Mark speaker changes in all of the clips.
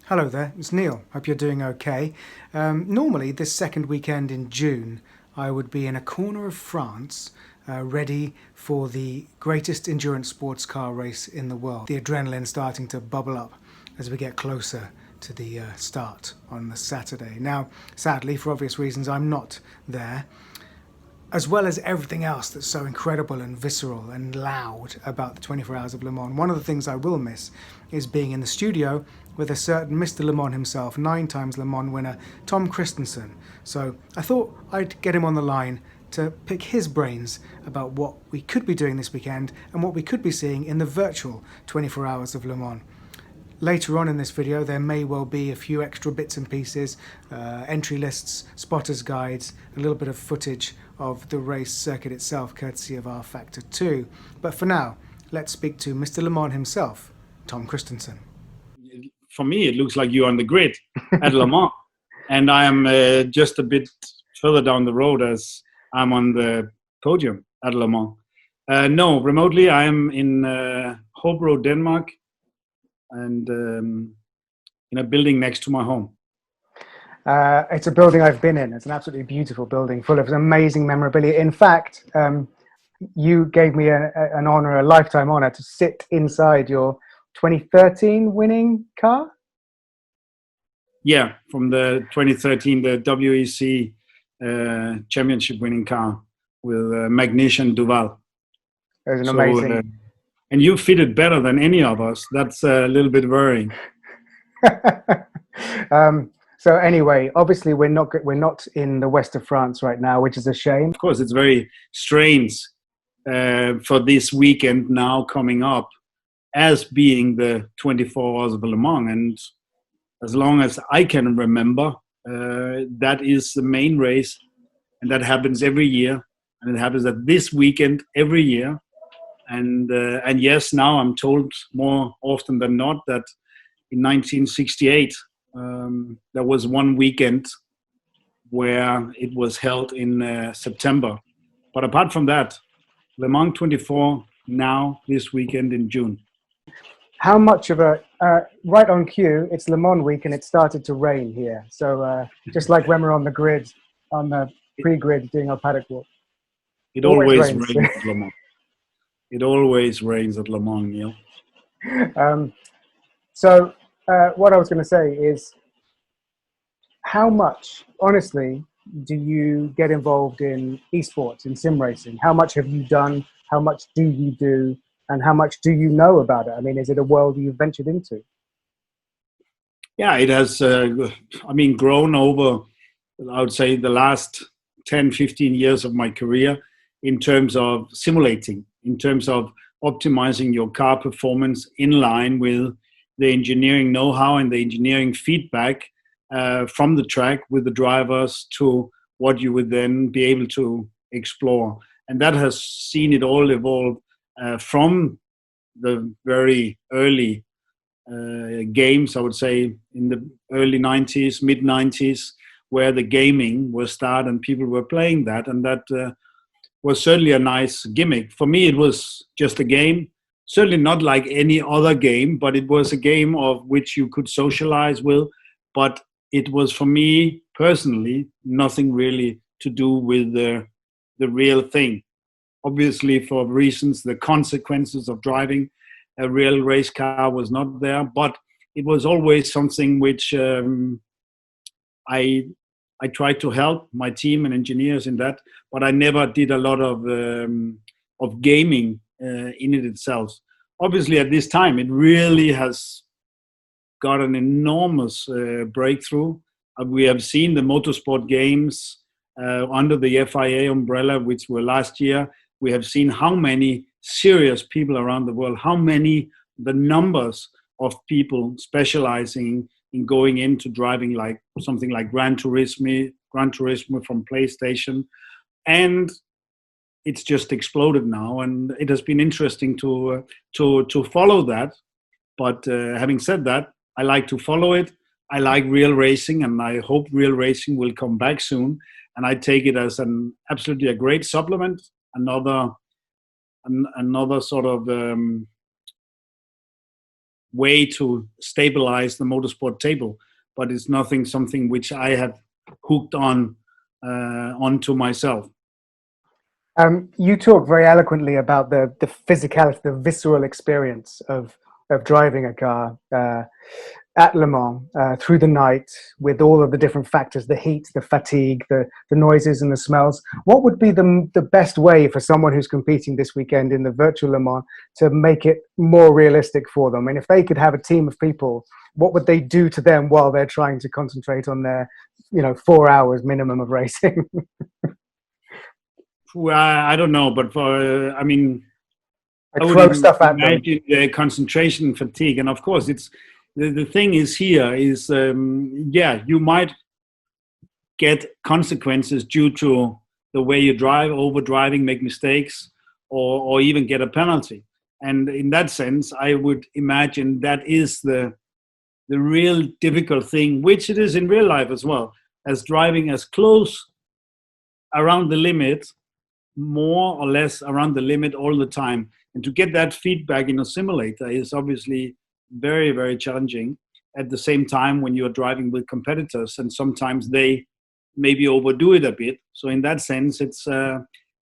Speaker 1: Hello there, it's Neil. Hope you're doing okay. Normally, this second weekend in June, I would be in a corner of France ready for the greatest endurance sports car race in the world. The adrenaline starting to bubble up as we get closer to the start on the Saturday. Now, sadly, for obvious reasons, I'm not there, as well as everything else that's so incredible and visceral and loud about the 24 Hours of Le Mans. One of the things I will miss is being in the studio with a certain Mr. Le Mans himself, 9 times Le Mans winner, Tom Kristensen. So I thought I'd get him on the line to pick his brains about what we could be doing this weekend and what we could be seeing in the virtual 24 Hours of Le Mans. Later on in this video, there may well be a few extra bits and pieces, entry lists, spotters guides, a little bit of footage of the race circuit itself, courtesy of R Factor 2. But for now, let's speak to Mr. Le Mans himself, Tom Kristensen.
Speaker 2: For me, it looks like you're on the grid at Le Mans, and I am just a bit further down the road as I'm on the podium at Le Mans. No, remotely, I am in Hobro, Denmark, and in a building next to my home.
Speaker 1: It's a building I've been in. It's an absolutely beautiful building full of amazing memorabilia. In fact, you gave me an honor, a lifetime honor, to sit inside your 2013 winning car?
Speaker 2: Yeah, from the 2013, the WEC championship winning car with Magnesium Duval.
Speaker 1: It was an amazing...
Speaker 2: and you fit it better than any of us. That's a little bit worrying.
Speaker 1: So anyway, obviously we're not in the west of France right now, which is a shame.
Speaker 2: Of course, it's very strange for this weekend now coming up as being the 24 Hours of Le Mans. And as long as I can remember, that is the main race, and that happens every year. And it happens at this weekend every year. And yes, now I'm told more often than not that in 1968, there was one weekend where it was held in September. But apart from that, Le Mans 24 now this weekend in June.
Speaker 1: How much of a, right on cue, it's Le Mans week and it started to rain here. So just like when we're on the grid, on the pre-grid doing our paddock walk.
Speaker 2: It always rains at Le Mans. It always rains at Le Mans, Neil.
Speaker 1: So what I was going to say is, how much, honestly, do you get involved in esports, in sim racing? How much have you done? How much do you do? And how much do you know about it? I mean, is it a world you've ventured into?
Speaker 2: Yeah, it has, grown over, I would say, the last 10, 15 years of my career in terms of simulating, in terms of optimizing your car performance in line with the engineering know-how and the engineering feedback from the track with the drivers to what you would then be able to explore. And that has seen it all evolve from the very early games, I would say, in the early 90s, mid 90s, where the gaming was started and people were playing that. And that was certainly a nice gimmick. For me, it was just a game, certainly not like any other game, but it was a game of which you could socialize with. But it was, for me personally, nothing really to do with the real thing. Obviously, for reasons, the consequences of driving a real race car was not there, but it was always something which I tried to help my team and engineers in that, but I never did a lot of gaming in it itself. Obviously, at this time, it really has got an enormous breakthrough. We have seen the motorsport games under the FIA umbrella, which were last year. We have seen how many serious people around the world, the numbers of people specializing in going into driving like something like Gran Turismo from PlayStation. And it's just exploded now. And it has been interesting to follow that. But having said that, I like to follow it. I like real racing, and I hope real racing will come back soon. And I take it as absolutely a great supplement, another sort of way to stabilize the motorsport table, but it's something which I have hooked onto myself.
Speaker 1: You talk very eloquently about the physicality, the visceral experience of driving a car at Le Mans through the night with all of the different factors, the heat, the fatigue, the noises and the smells. What would be the best way for someone who's competing this weekend in the virtual Le Mans to make it more realistic for them? And if they could have a team of people, what would they do to them while they're trying to concentrate on their, 4 hours minimum of racing?
Speaker 2: Well, I don't know, but I mean, I would
Speaker 1: Throw stuff at them.
Speaker 2: imagine the concentration fatigue, and of course, it's the thing is here is you might get consequences due to the way you drive, over driving, make mistakes, or even get a penalty. And in that sense, I would imagine that is the real difficult thing, which it is in real life as well, as driving as close around the limit, more or less around the limit all the time. And to get that feedback in a simulator is obviously very, very challenging. At the same time, when you're driving with competitors, and sometimes they maybe overdo it a bit. So in that sense, it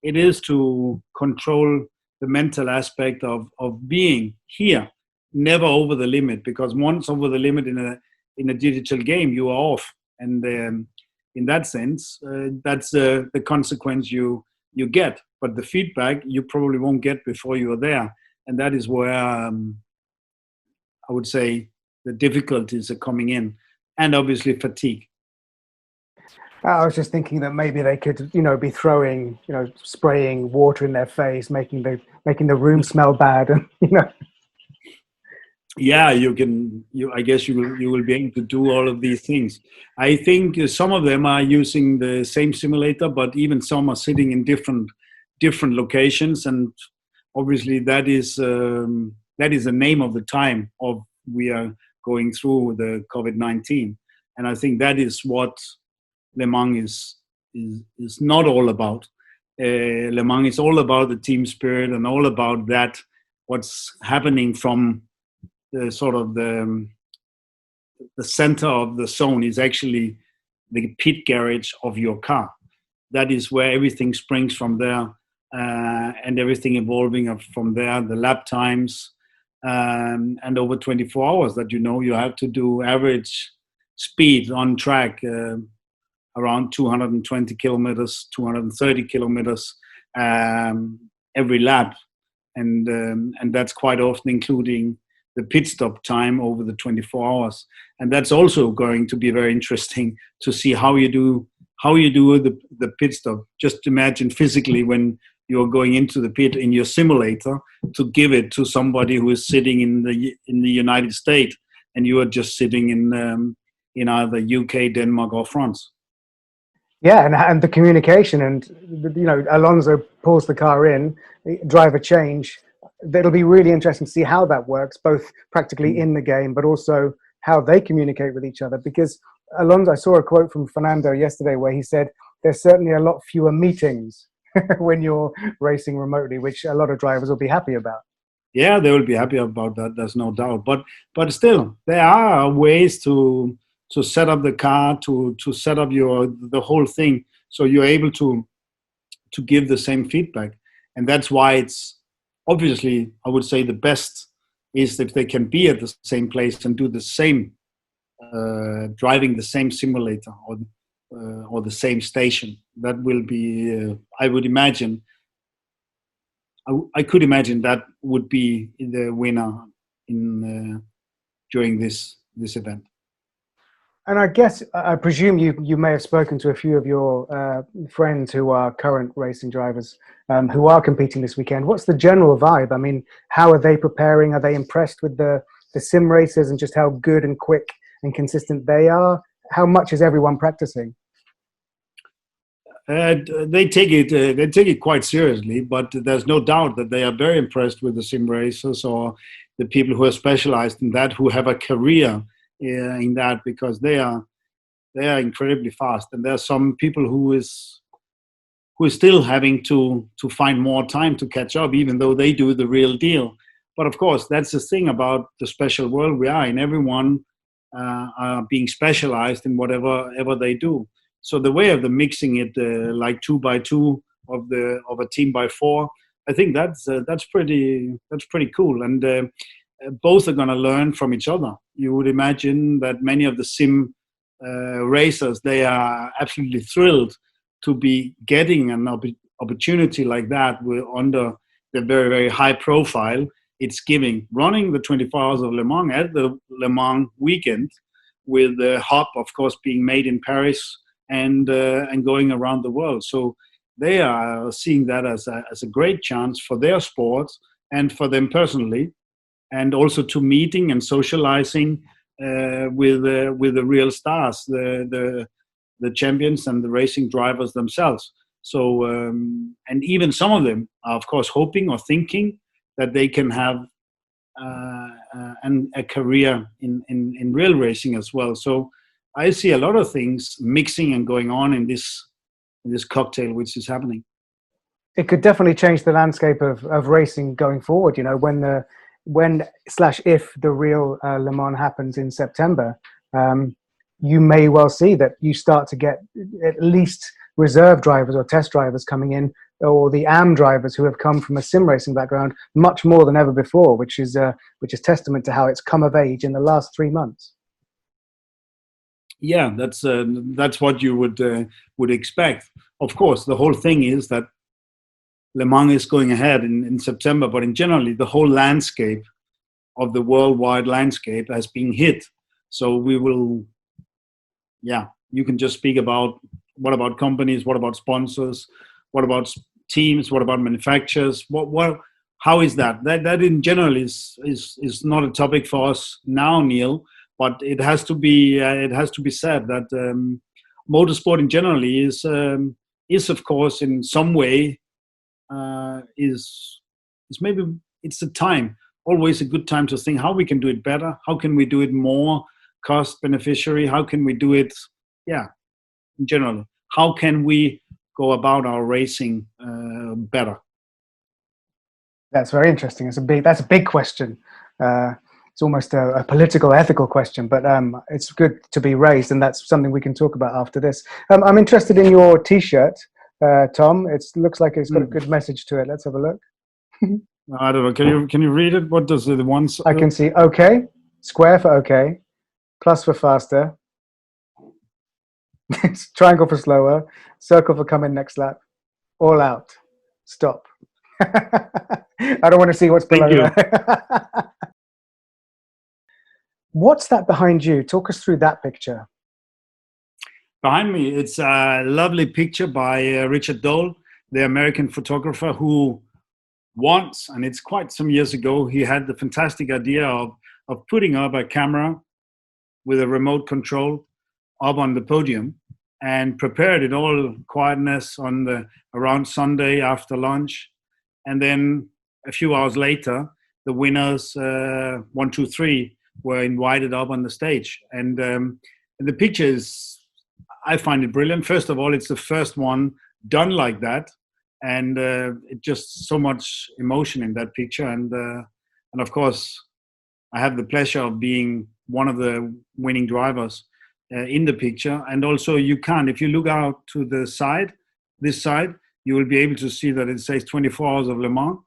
Speaker 2: is to control the mental aspect of being here, never over the limit, because once over the limit in a digital game, you are off. And in that sense, that's the consequence you get. But the feedback you probably won't get before you are there. And that is where I would say the difficulties are coming in, and obviously fatigue.
Speaker 1: I was just thinking that maybe they could, be throwing, spraying water in their face, making the room smell bad, and.
Speaker 2: Yeah, you can. I guess you will be able to do all of these things. I think some of them are using the same simulator, but even some are sitting in different locations, and obviously that is the name of the time of we are going through the COVID-19, and I think that is what Le Mans is not all about. Le Mans is all about the team spirit and all about that what's happening from the sort of the center of the zone is actually the pit garage of your car. That is where everything springs from there, and everything evolving from there. The lap times, and over 24 hours that you have to do average speed on track around 220 kilometers, 230 kilometers every lap, and that's quite often including the pit stop time over the 24 hours. And that's also going to be very interesting to see how you do the pit stop. Just imagine physically when you're going into the pit in your simulator to give it to somebody who is sitting in the United States, and you are just sitting in either UK, Denmark, or France.
Speaker 1: Yeah, and the communication, and Alonso pulls the car in, driver change. It'll be really interesting to see how that works, both practically in the game, but also how they communicate with each other. Because Alonso, I saw a quote from Fernando yesterday where he said there's certainly a lot fewer meetings when you're racing remotely, which a lot of drivers will be happy about.
Speaker 2: Yeah, they will be happy about that. There's no doubt. But still, there are ways to set up the car, to set up the whole thing, so you're able to give the same feedback. And that's why it's obviously, I would say the best is if they can be at the same place and do the same, driving the same simulator or the same station. That will be, I would imagine, I could imagine that would be the winner during this event.
Speaker 1: And I presume you may have spoken to a few of your friends who are current racing drivers who are competing this weekend. What's the general vibe? I mean, how are they preparing? Are they impressed with the sim racers and just how good and quick and consistent they are? How much is everyone practicing?
Speaker 2: They take it quite seriously, but there's no doubt that they are very impressed with the sim racers or the people who are specialized in that, who have a career in that, because they are incredibly fast. And there are some people who is still having to find more time to catch up, even though they do the real deal. But of course, that's the thing about the special world we are in. Everyone are being specialized in whatever ever they do. So the way of the mixing it, like 2x2 of a team by four, I think that's pretty cool. And both are going to learn from each other. You would imagine that many of the sim racers, they are absolutely thrilled to be getting an opportunity like that under the very, very high profile it's giving. Running the 24 Hours of Le Mans at the Le Mans weekend, with the hub, of course, being made in Paris and going around the world. So they are seeing that as a great chance for their sport and for them personally, and also to meeting and socializing with the real stars, the champions and the racing drivers themselves. So, and even some of them are, of course, hoping or thinking that they can have a career in real racing as well. So I see a lot of things mixing and going on in this cocktail which is happening.
Speaker 1: It could definitely change the landscape of racing going forward. You know, when/if the real Le Mans happens in September, you may well see that you start to get at least reserve drivers or test drivers coming in, or the AM drivers who have come from a sim racing background much more than ever before, which is testament to how it's come of age in the last 3 months.
Speaker 2: Yeah, that's what you would expect. Of course, the whole thing is that Le Mans is going ahead in September, but in generally the whole landscape of the worldwide landscape has been hit. So we will, you can just speak about what about companies, what about sponsors, what about teams, what about manufacturers, how is that? That in general is not a topic for us now, Neil, but it has to be said that motorsport in general is of course in some way is maybe it's a time, always a good time to think how we can do it better, how can we do it more cost beneficiary, how can we do it in general, how can we go about our racing better.
Speaker 1: That's very interesting. That's a big question. It's almost a political, ethical question, but it's good to be raised, and that's something we can talk about after this. I'm interested in your T-shirt, Tom. It looks like it's got a good message to it. Let's have a look.
Speaker 2: I don't know. Can you read it? What does the one?
Speaker 1: I can see OK, square for OK, plus for faster, triangle for slower, circle for come in next lap, all out, stop. I don't want to see what's below that. What's that behind you? Talk us through that picture.
Speaker 2: Behind me, it's a lovely picture by Richard Dole, the American photographer who once, and it's quite some years ago, he had the fantastic idea of putting up a camera with a remote control up on the podium and prepared in all quietness around Sunday after lunch. And then a few hours later, the winners, 1, 2, 3, were invited up on the stage. And the picture is, I find it brilliant. First of all, it's the first one done like that. And it just so much emotion in that picture. And of course, I have the pleasure of being one of the winning drivers in the picture. And also if you look out to the side, this side, you will be able to see that it says 24 Hours of Le Mans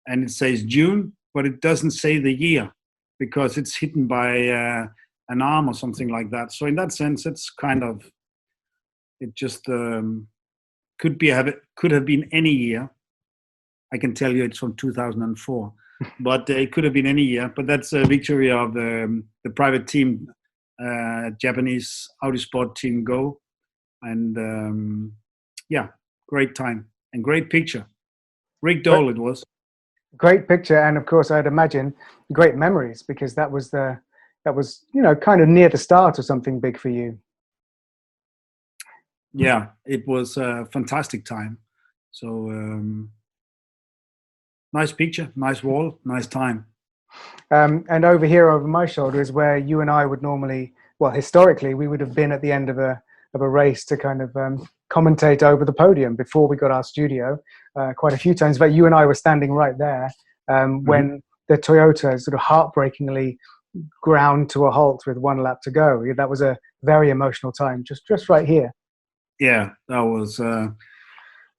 Speaker 2: and it says June, but it doesn't say the year because it's hidden by an arm or something like that. So in that sense, it's kind of, it just could have been any year. I can tell you it's from 2004, but it could have been any year. But that's a victory of the private team, Japanese Audi Sport Team Go. And great time and great picture. Rick Dole it was.
Speaker 1: Great picture, and of course I'd imagine great memories, because that was kind of near the start of something big for you.
Speaker 2: Yeah, it was a fantastic time. So nice picture, nice wall, nice time.
Speaker 1: And over here over my shoulder is where you and I would normally, well, historically we would have been at the end of a race to kind of commentate over the podium before we got our studio quite a few times. But you and I were standing right there when the Toyota sort of heartbreakingly ground to a halt with one lap to go. That was a very emotional time, just right here.
Speaker 2: Yeah, that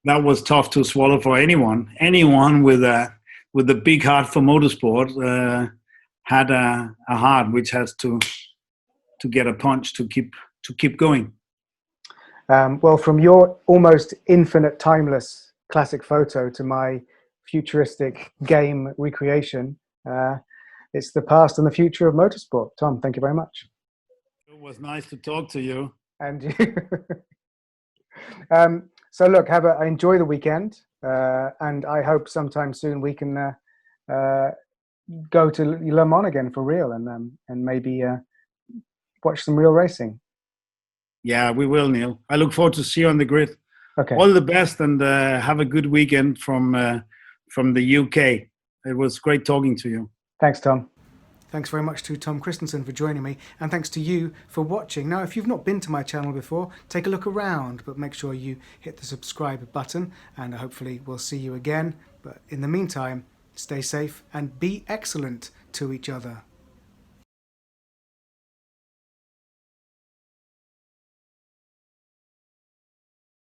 Speaker 2: was tough to swallow for anyone. Anyone with a big heart for motorsport had a heart which has to get a punch to keep going.
Speaker 1: Well, from your almost infinite timeless classic photo to my futuristic game recreation, it's the past and the future of motorsport. Tom, thank you very much.
Speaker 2: It was nice to talk to you.
Speaker 1: And you. So look, enjoy the weekend, and I hope sometime soon we can go to Le Mans again for real, and maybe watch some real racing.
Speaker 2: Yeah, we will, Neil. I look forward to see you on the grid.
Speaker 1: Okay.
Speaker 2: All the best, and have a good weekend from the UK. It was great talking to you.
Speaker 1: Thanks, Tom. Thanks very much to Tom Kristensen for joining me, and thanks to you for watching. Now, if you've not been to my channel before, take a look around, but make sure you hit the subscribe button, and hopefully we'll see you again. But in the meantime, stay safe and be excellent to each other.